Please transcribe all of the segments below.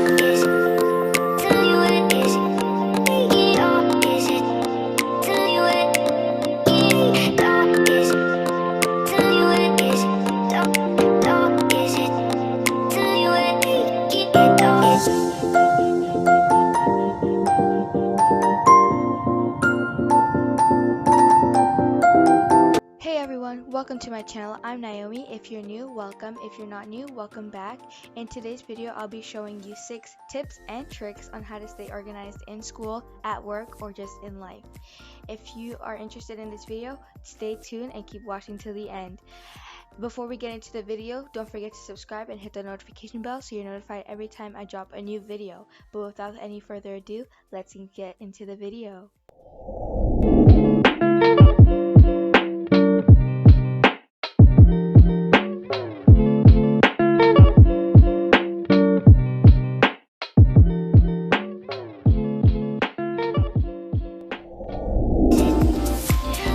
Hey everyone, welcome to my channel. I'm Naomi. If you're new, welcome. If you're not new, welcome back. In today's video, I'll be showing you 6 tips and tricks on how to stay organized in school, at work, or just in life. If you are interested in this video, stay tuned and keep watching till the end. Before we get into the video, don't forget to subscribe and hit the notification bell so you're notified every time I drop a new video. But without any further ado, let's get into the video.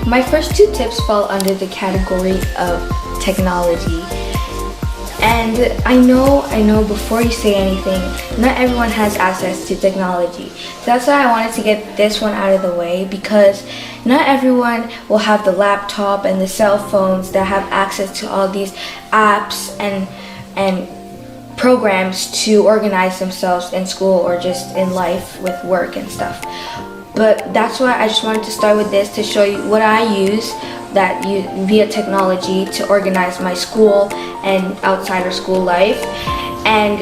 My first 2 tips fall under the category of technology. And I know before you say anything, not everyone has access to technology. That's why I wanted to get this one out of the way, because not everyone will have the laptop and the cell phones that have access to all these apps and programs to organize themselves in school or just in life with work and stuff. But that's why I just wanted to start with this to show you what I use via technology to organize my school and outside of school life and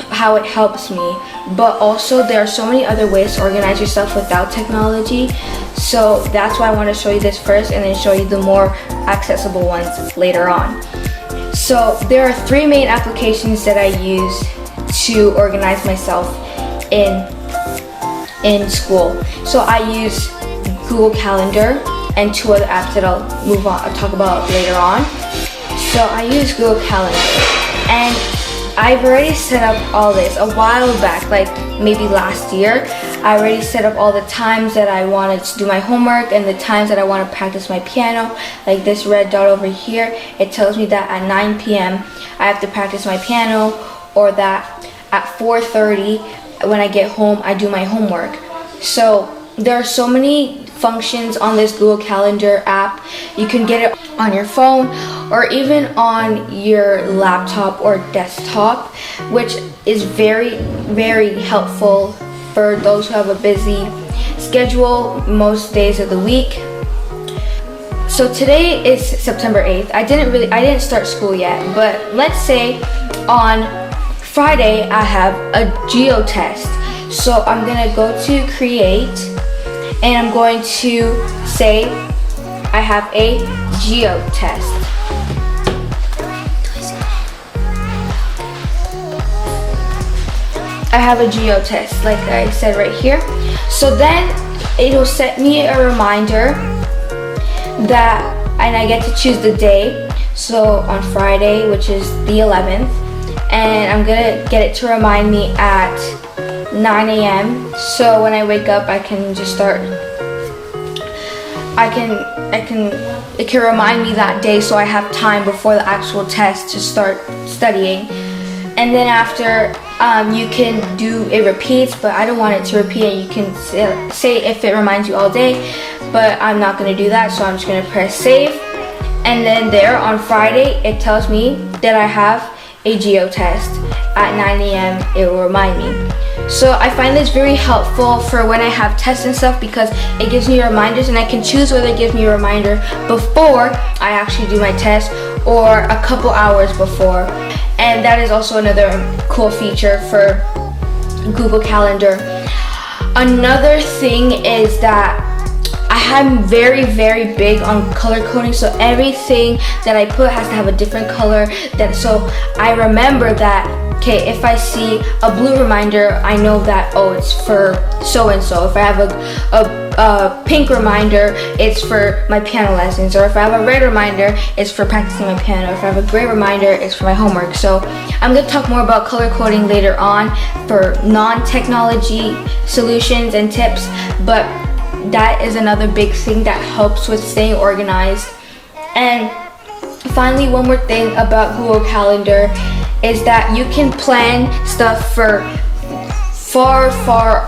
how it helps me. But also there are so many other ways to organize yourself without technology. So that's why I want to show you this first and then show you the more accessible ones later on. So there are 3 main applications that I use to organize myself in school. So I use Google Calendar and 2 other apps that I'll talk about later on. So I use Google Calendar, and I've already set up all this a while back, like maybe last year. I already set up all the times that I wanted to do my homework and the times that I want to practice my piano. Like this red dot over here, it tells me that at 9 p.m. I have to practice my piano, or that at 4:30 when I get home I do my homework. So there are so many functions on this Google Calendar app. You can get it on your phone or even on your laptop or desktop, which is very, very helpful for those who have a busy schedule most days of the week. So today is September 8th. I didn't start school yet, but let's say on Friday I have a geo test. So I'm gonna go to create and I'm going to say I have a geo test. I have a geo test, like I said right here. So then it'll set me a reminder and I get to choose the day. So on Friday, which is the 11th, and I'm gonna get it to remind me at 9 a.m. So when I wake up, I can just start. It can remind me that day, so I have time before the actual test to start studying. And then after, you can do it repeats, but I don't want it to repeat. And you can say if it reminds you all day, but I'm not going to do that, so I'm just going to press save. And then there on Friday, it tells me that I have a geo test at 9 a.m. It will remind me. So I find this very helpful for when I have tests and stuff, because it gives me reminders and I can choose whether it gives me a reminder before I actually do my test or a couple hours before. And that is also another cool feature for Google Calendar. Another thing is that I'm very, very big on color coding, so everything that I put has to have a different color. So I remember that, okay, if I see a blue reminder, I know that, oh, it's for so-and-so. If I have a pink reminder, it's for my piano lessons. Or if I have a red reminder, it's for practicing my piano. If I have a gray reminder, it's for my homework. So I'm going to talk more about color coding later on for non-technology solutions and tips, but that is another big thing that helps with staying organized. And finally, one more thing about Google Calendar is that you can plan stuff for far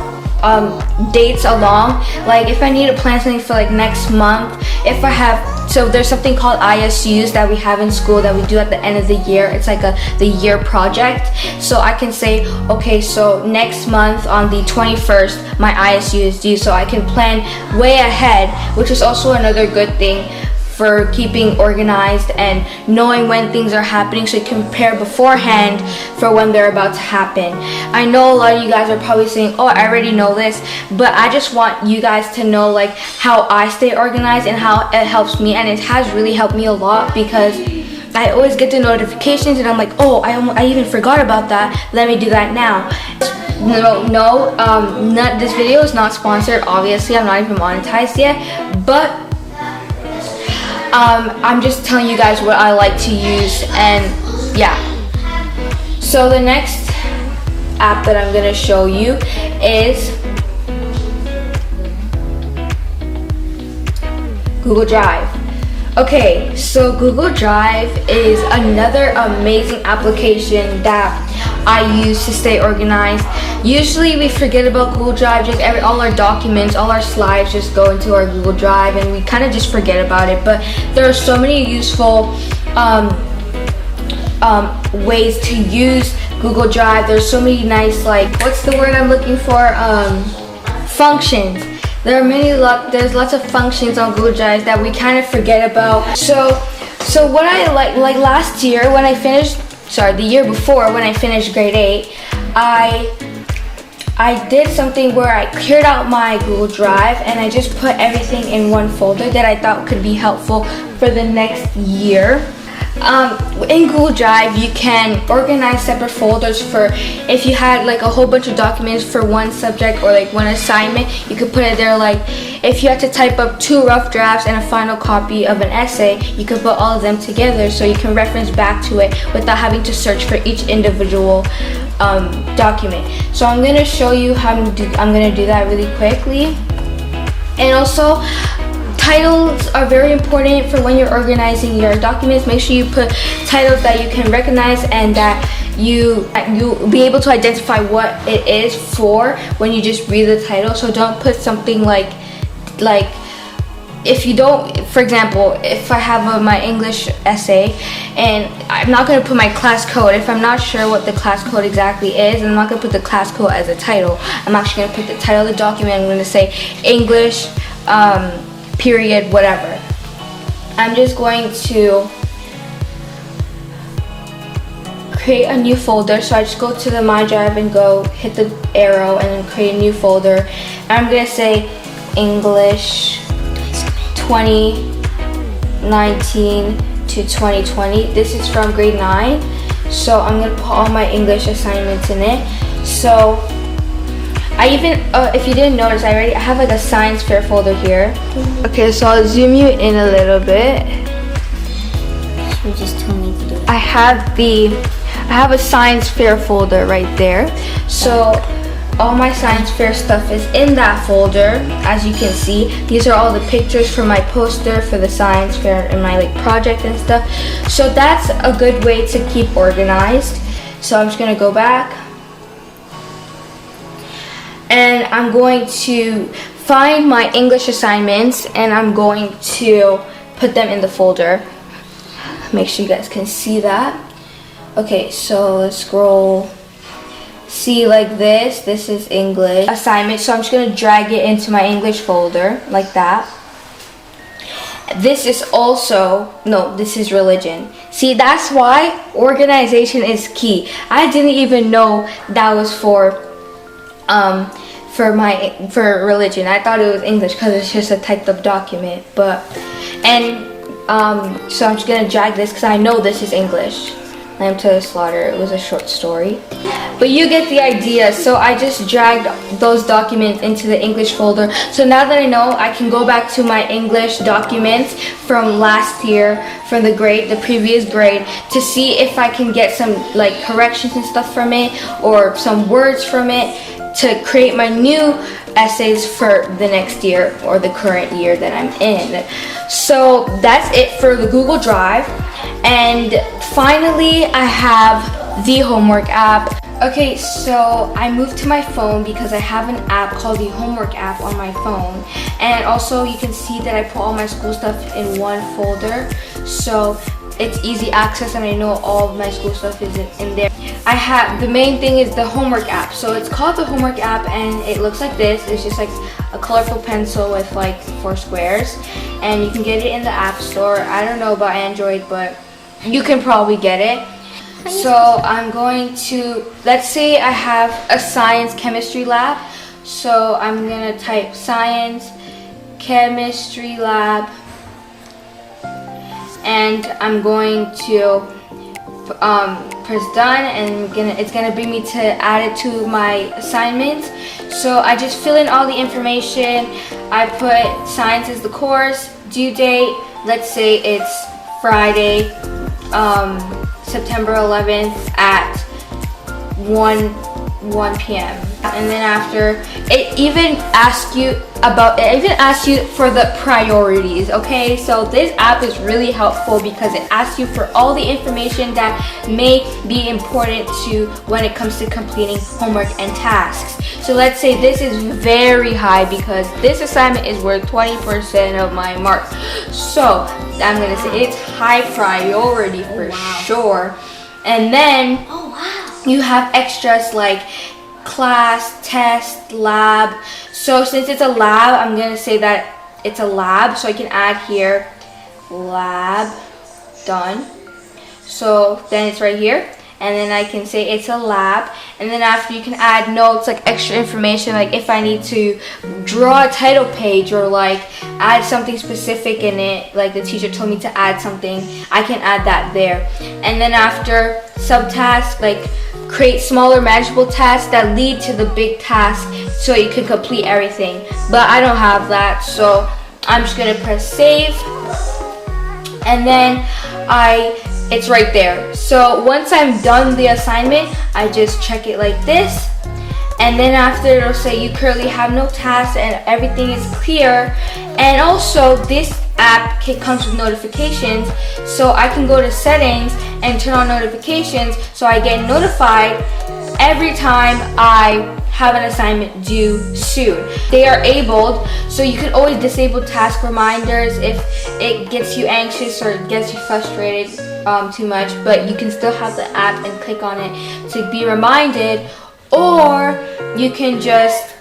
dates along. Like if I need to plan something for like next month, if I have, so there's something called ISUs that we have in school that we do at the end of the year. It's like the year project. So I can say, okay, so next month on the 21st my ISU is due, so I can plan way ahead, which is also another good thing for keeping organized and knowing when things are happening, so you can prepare beforehand for when they're about to happen. I know a lot of you guys are probably saying, oh, I already know this, but I just want you guys to know like how I stay organized and how it helps me, and it has really helped me a lot because I always get the notifications and I'm like, oh, I even forgot about that, let me do that now. This video is not sponsored, obviously. I'm not even monetized yet, but I'm just telling you guys what I like to use, and yeah. So the next app that I'm gonna show you is Google Drive. Okay, so Google Drive is another amazing application that I use to stay organized. Usually we forget about Google Drive, just all our documents, all our slides just go into our Google Drive and we kind of just forget about it, but there are so many useful ways to use Google Drive. There's so many nice, like, what's the word I'm looking for, functions. There's lots of functions on Google Drive that we kind of forget about. So what I like last year when I finished, the year before when I finished grade 8, I did something where I cleared out my Google Drive and I just put everything in one folder that I thought could be helpful for the next year. In Google Drive, you can organize separate folders for if you had like a whole bunch of documents for one subject or like one assignment, you could put it there. Like if you had to type up 2 rough drafts and a final copy of an essay, you could put all of them together so you can reference back to it without having to search for each individual document. So I'm going to show you how I'm going to do that really quickly. And also, titles are very important for when you're organizing your documents. Make sure you put titles that you can recognize and that you'll be able to identify what it is for when you just read the title. So don't put something like if you don't, for example, if I have my English essay and I'm not going to put my class code, if I'm not sure what the class code exactly is, I'm not going to put the class code as a title. I'm actually going to put the title of the document. I'm going to say English period whatever. I'm just going to create a new folder. So I just go to the My Drive and go hit the arrow and then create a new folder. And I'm going to say English 2019 to 2020. This is from grade 9. So I'm going to put all my English assignments in it. So I even, if you didn't notice, I have like a science fair folder here. Okay, so I'll zoom you in a little bit. You just told me to do it. I have a science fair folder right there. So all my science fair stuff is in that folder. As you can see, these are all the pictures for my poster for the science fair and my like project and stuff. So that's a good way to keep organized. So I'm just gonna go back. And I'm going to find my English assignments and I'm going to put them in the folder. Make sure you guys can see that. Okay, so let's scroll. See, like this is English assignment. So I'm just gonna drag it into my English folder like that. This is also, no, this is religion. See, that's why organization is key. I didn't even know that was for religion. I thought it was English because it's just a typed up document. So I'm just gonna drag this because I know this is English. Lamb to the Slaughter. It was a short story, but you get the idea. So I just dragged those documents into the English folder. So now that I know, I can go back to my English documents from last year, from the previous grade, to see if I can get some like corrections and stuff from it or some words from it, to create my new essays for the next year or the current year that I'm in. So that's it for the Google Drive. And finally, I have the homework app. Okay, so I moved to my phone because I have an app called the homework app on my phone. And also you can see that I put all my school stuff in one folder. So it's easy access and I know all of my school stuff is in there. The main thing is the homework app. So it's called the homework app and it looks like this. It's just like a colorful pencil with like 4 squares. And you can get it in the app store. I don't know about Android, but you can probably get it. So I'm going to, let's say I have a science chemistry lab. So I'm gonna type science chemistry lab and I'm going to press done and it's gonna bring me to add it to my assignments. So I just fill in all the information. I put science as the course, due date, let's say it's Friday, September 11th at 1 p.m. And then after, it even asks you for the priorities, okay? So this app is really helpful because it asks you for all the information that may be important to when it comes to completing homework and tasks. So let's say this is very high because this assignment is worth 20% of my mark. So I'm gonna say it's high priority for sure. And then you have extras like class, test, lab. So since it's a lab, I'm gonna say that it's a lab, so I can add here lab, done. So then it's right here, and then I can say it's a lab, and then after you can add notes, like extra information, like if I need to draw a title page or like add something specific in it, like the teacher told me to add something, I can add that there. And then after subtasks, like create smaller manageable tasks that lead to the big task so you can complete everything. But I don't have that, so I'm just gonna press save, and then it's right there. So once I'm done the assignment, I just check it like this, and then after it'll say you currently have no tasks and everything is clear. And also this app comes with notifications, so I can go to settings and turn on notifications so I get notified every time I have an assignment due soon. They are enabled, so you can always disable task reminders if it gets you anxious or gets you frustrated too much, but you can still have the app and click on it to be reminded, or you can just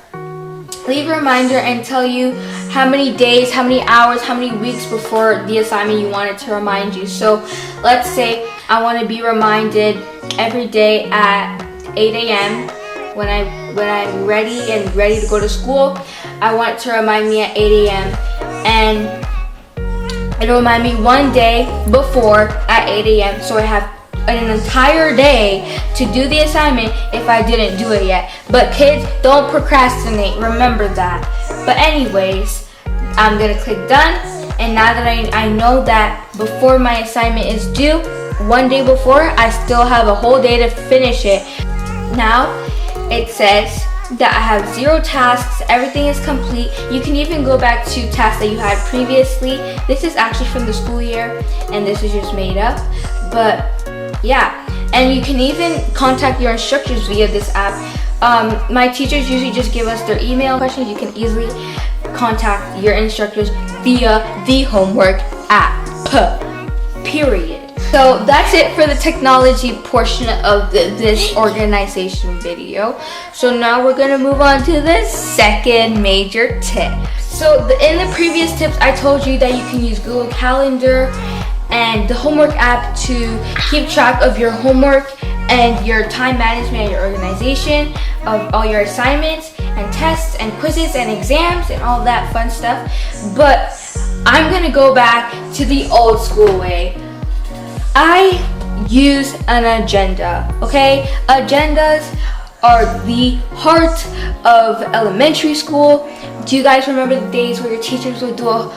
leave a reminder and tell you how many days, how many hours, how many weeks before the assignment you want it to remind you. So let's say I want to be reminded every day at 8 a.m. when I'm ready to go to school. I want it to remind me at 8 a.m. and it'll remind me one day before at 8 a.m. so I have an entire day to do the assignment if I didn't do it yet. But kids, don't procrastinate, remember that. But anyways, I'm gonna click done, and now that I know that before my assignment is due, one day before, I still have a whole day to finish it. Now it says that I have 0 tasks, everything is complete. You can even go back to tasks that you had previously. This is actually from the school year and this is just made up, but yeah. And you can even contact your instructors via this app. My teachers usually just give us their email questions. You can easily contact your instructors via the homework app, period. So that's it for the technology portion of this organization video. So now we're gonna move on to the second major tip. So in the previous tips, I told you that you can use Google Calendar and the homework app to keep track of your homework and your time management and your organization of all your assignments and tests and quizzes and exams and all that fun stuff. But I'm gonna go back to the old school way. I use an agenda, okay? Agendas are the heart of elementary school. Do you guys remember the days where your teachers would do a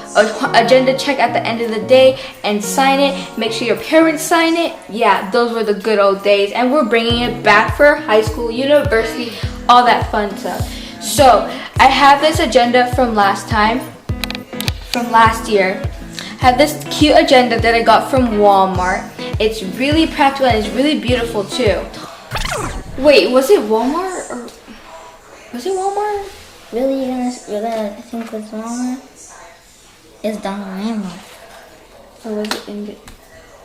agenda check at the end of the day and sign it? Make sure your parents sign it. Yeah, those were the good old days, and we're bringing it back for high school, university, all that fun stuff. So I have this agenda from last year. I have this cute agenda that I got from Walmart. It's really practical and it's really beautiful too. Wait, was it Walmart or was it Walmart? Really, you're gonna think it's Walmart? It's Dollar General. Or was it in?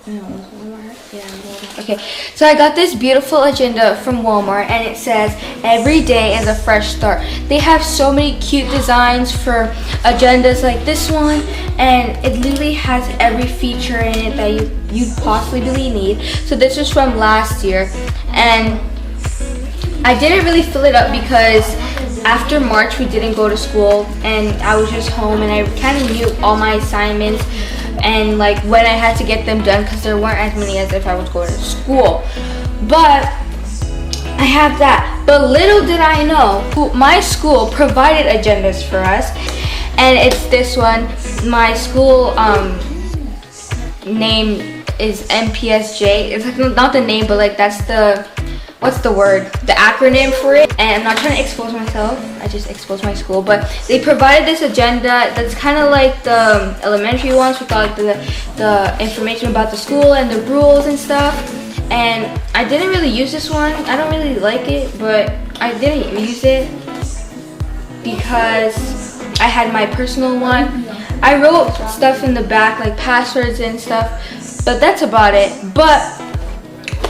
No, it was Walmart. Yeah, Walmart. Okay, so I got this beautiful agenda from Walmart, and it says every day is a fresh start. They have so many cute designs for agendas like this one, and it literally has every feature in it that you'd possibly need. So this was from last year, and I didn't really fill it up because after March we didn't go to school, and I was just home, and I kind of knew all my assignments and like when I had to get them done because there weren't as many as if I was going to school. But I have that. But little did I know, my school provided agendas for us, and it's this one. My school name is MPSJ. It's like not the name, but like that's the, what's the word? The acronym for it. And I'm not trying to expose myself, I just exposed my school. But they provided this agenda that's kind of like the elementary ones with like the information about the school and the rules and stuff. And I didn't really use this one. I don't really like it, but I didn't use it because I had my personal one. I wrote stuff in the back like passwords and stuff, but that's about it. But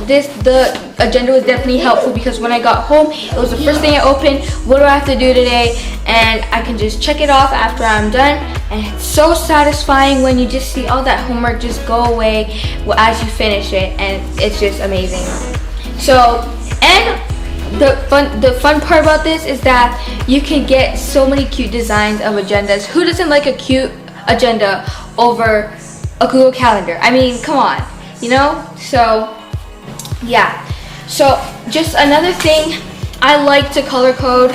the agenda was definitely helpful because when I got home, it was the first thing I opened. What do I have to do today? And I can just check it off after I'm done. And it's so satisfying when you just see all that homework just go away as you finish it, and it's just amazing. So, and the fun part about this is that you can get so many cute designs of agendas. Who doesn't like a cute agenda over a Google Calendar? I mean, come on, you know? So yeah, so just another thing, I like to color code,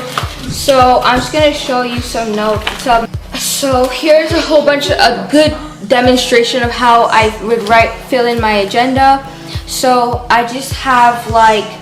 so I'm just gonna show you some notes. So here's a whole bunch of a good demonstration of how I would fill in my agenda. So I just have like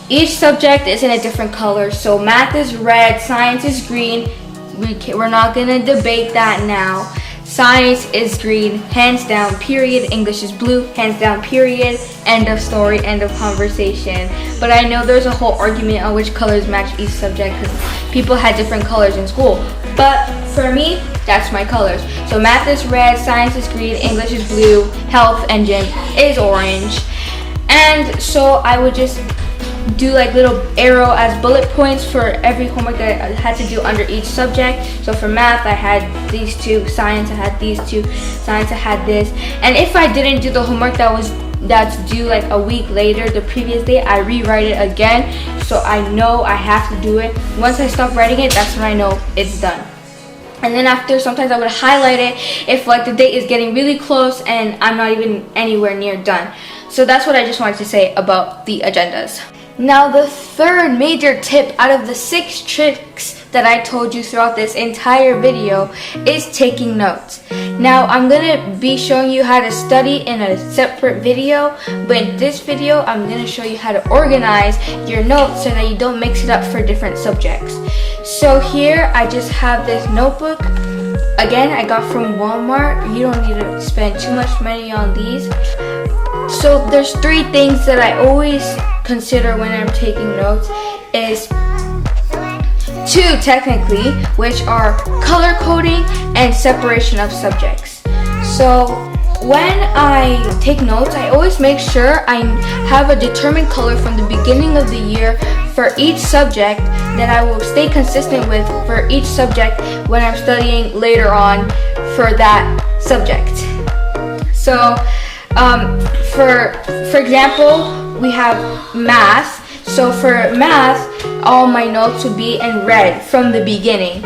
each subject is in a different color. So math is red, science is green. We're not gonna debate that now. Science is green, hands down, period. English is blue, hands down, period. End of story, end of conversation. But I know there's a whole argument on which colors match each subject because people had different colors in school. But for me, that's my colors. So math is red, science is green, English is blue, health and gym is orange. And so I would just do like little arrow as bullet points for every homework that I had to do under each subject. So for math I had these two, science I had these two, science I had this. And if I didn't do the homework that's due like a week later, the previous day, I rewrite it again so I know I have to do it. Once I stop writing it, that's when I know it's done. And then after, sometimes I would highlight it if like the date is getting really close and I'm not even anywhere near done. So that's what I just wanted to say about the agendas. Now the third major tip out of the 6 tricks that I told you throughout this entire video is taking notes. Now I'm gonna be showing you how to study in a separate video, but in this video I'm gonna show you how to organize your notes so that you don't mix it up for different subjects. So here I just have this notebook. Again, I got from Walmart. You don't need to spend too much money on these. So there's 3 things that I always consider when I'm taking notes. Is 2 technically, which are color coding and separation of subjects. So when I take notes, I always make sure I have a determined color from the beginning of the year for each subject that I will stay consistent with for each subject when I'm studying later on for that subject. So for example, we have math. So for math, all my notes would be in red from the beginning.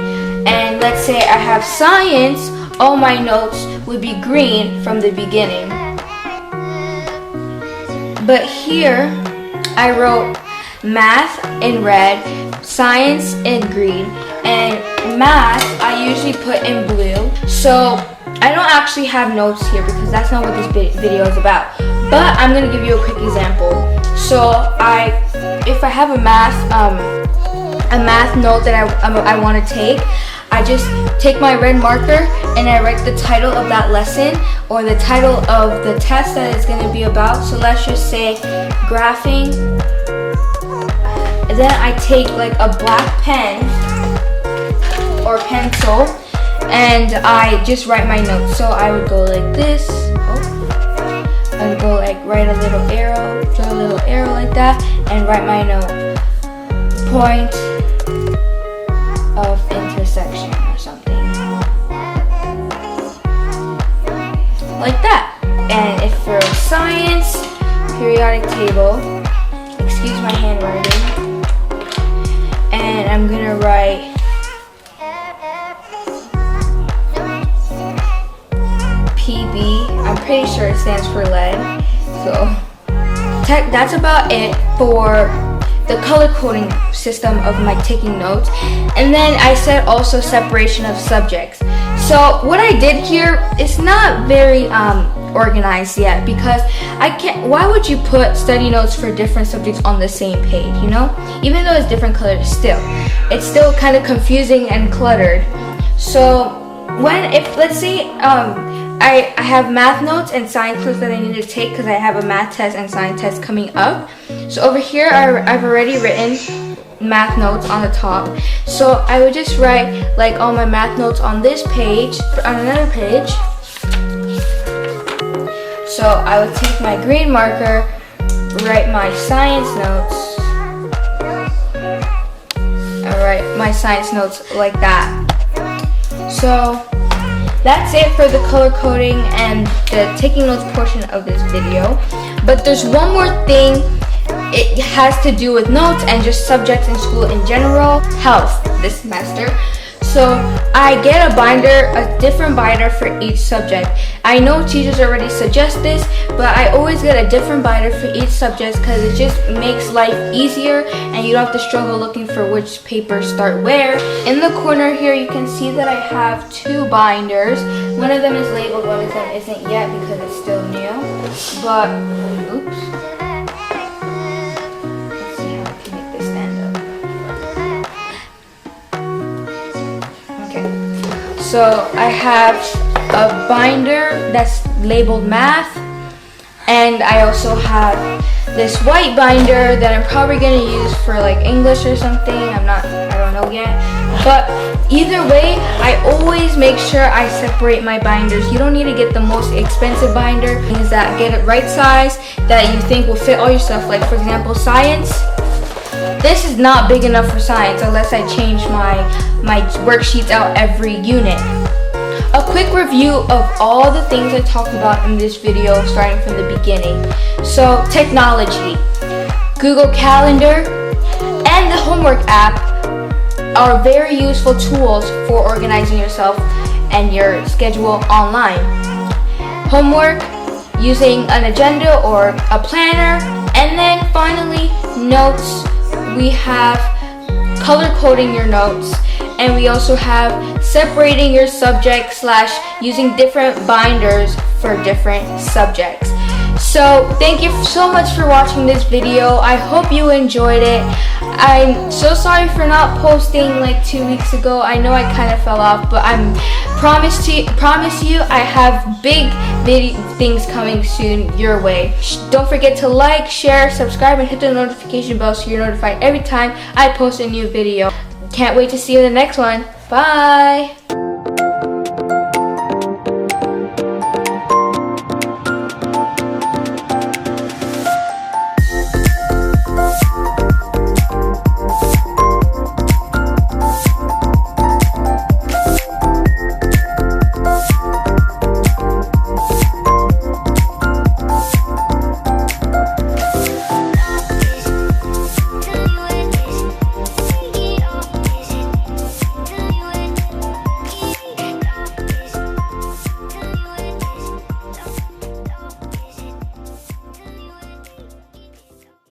And let's say I have science, all my notes would be green from the beginning. But here, I wrote math in red, science in green, and math I usually put in blue. So I don't actually have notes here because that's not what this video is about. But I'm gonna give you a quick example. So if I have a math note that I want to take, I just take my red marker and I write the title of that lesson or the title of the test that it's going to be about. So let's just say graphing And then I take like a black pen or pencil and I just write my notes. So I would go like this. I would go like write a little arrow, draw a little arrow like that, and write my note. Point of intersection or something. Like that. And if for science, periodic table, excuse my handwriting, and I'm gonna write PB. I'm pretty sure it stands for lead. So that's about it for the color coding system of my taking notes. And then I said also separation of subjects. So what I did here is not very organized yet, because I can't. Why would you put study notes for different subjects on the same page, you know? Even though it's different colors, it's still kind of confusing and cluttered. So if let's say I have math notes and science notes that I need to take because I have a math test and science test coming up. So over here I've already written math notes on the top. So I would just write like all my math notes on this page, on another page. So I would take my green marker, write my science notes, and write my science notes like that. So that's it for the color coding and the taking notes portion of this video. But there's one more thing. It has to do with notes and just subjects in school in general. Health this semester. So I get a different binder for each subject. I know teachers already suggest this, but I always get a different binder for each subject because it just makes life easier and you don't have to struggle looking for which papers start where. In the corner here you can see that I have 2 binders. One of them is labeled, one of them isn't yet because it's still new. But, oops. Let's see how I can make this stand up. Okay. So I have a binder that's labeled math, and I also have this white binder that I'm probably gonna use for like English or something. I don't know yet. But either way, I always make sure I separate my binders. You don't need to get the most expensive binder. Things that get it right size, that you think will fit all your stuff. Like for example, science. This is not big enough for science unless I change my worksheets out every unit. A quick review of all the things I talked about in this video, starting from the beginning. So technology, Google Calendar, and the homework app are very useful tools for organizing yourself and your schedule online. Homework, using an agenda or a planner, and then finally notes. We have color coding your notes, and we also have separating your subject / using different binders for different subjects. So thank you so much for watching this video. I hope you enjoyed it. I'm so sorry for not posting like 2 weeks ago. I know I kind of fell off, but I promise you I have big things coming soon your way. Don't forget to like, share, subscribe, and hit the notification bell so you're notified every time I post a new video. Can't wait to see you in the next one. Bye!